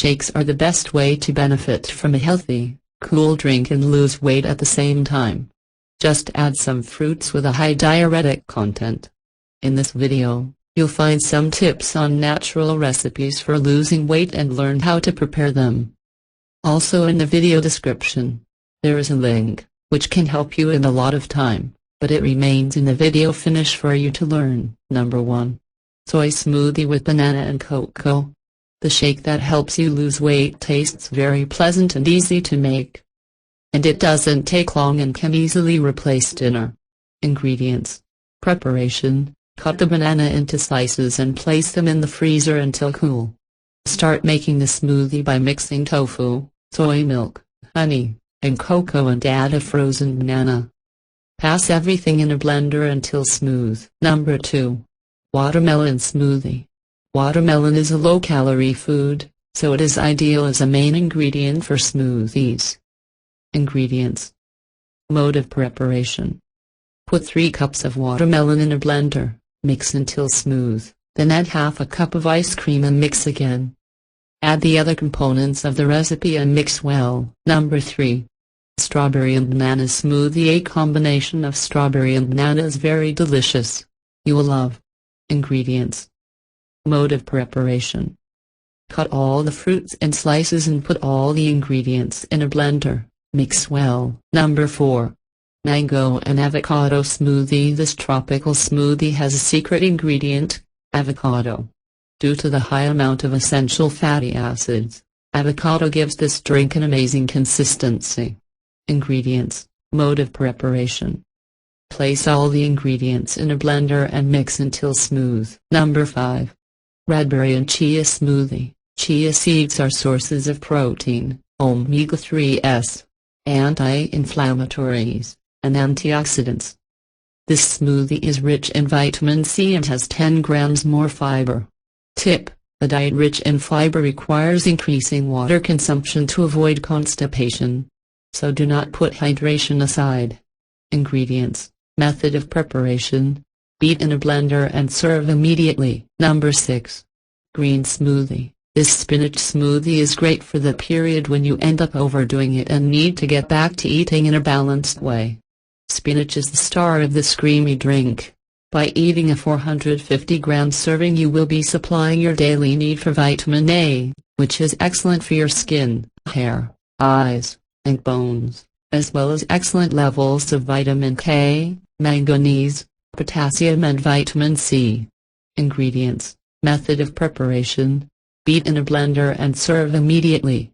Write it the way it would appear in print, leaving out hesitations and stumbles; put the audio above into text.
shakes are the best way to benefit from a healthy, cool drink and lose weight at the same time. Just add some fruits with a high diuretic content. In this video, you'll find some tips on natural recipes for losing weight and learn how to prepare them. Also in the video description, there is a link, which can help you in a lot of time, but it remains in the video finish for you to learn. Number 1. Soy smoothie with banana and cocoa. The shake that helps you lose weight tastes very pleasant and easy to make. And it doesn't take long and can easily replace dinner. Ingredients. Preparation: cut the banana into slices and place them in the freezer until cool. Start making the smoothie by mixing tofu, soy milk, honey, and cocoa and add a frozen banana. Pass everything in a blender until smooth. Number 2. Watermelon smoothie. Watermelon is a low-calorie food, so it is ideal as a main ingredient for smoothies. Ingredients. Mode of preparation. Put 3 cups of watermelon in a blender, mix until smooth, then add half a cup of ice cream and mix again. Add the other components of the recipe and mix well. Number 3. Strawberry and banana smoothie. A combination of strawberry and banana is very delicious. You will love. Ingredients. Mode of preparation. Cut all the fruits in slices and put all the ingredients in a blender, mix well. Number 4. Mango and avocado smoothie. This tropical smoothie has a secret ingredient, avocado. Due to the high amount of essential fatty acids, avocado gives this drink an amazing consistency. Ingredients. Mode of preparation. Place all the ingredients in a blender and mix until smooth. Number 5. Redbury and chia smoothie. Chia seeds are sources of protein, omega-3s, anti-inflammatories, and antioxidants. This smoothie is rich in vitamin C and has 10 grams more fiber. Tip: a diet rich in fiber requires increasing water consumption to avoid constipation. So do not put hydration aside. Ingredients. Method of preparation: beat in a blender and serve immediately. Number 6. Green smoothie. This spinach smoothie is great for the period when you end up overdoing it and need to get back to eating in a balanced way. Spinach is the star of this creamy drink. By eating a 450-gram serving, you will be supplying your daily need for vitamin A, which is excellent for your skin, hair, eyes, and bones, as well as excellent levels of vitamin K, manganese, potassium and vitamin C. Ingredients. Method of preparation: beat in a blender and serve immediately.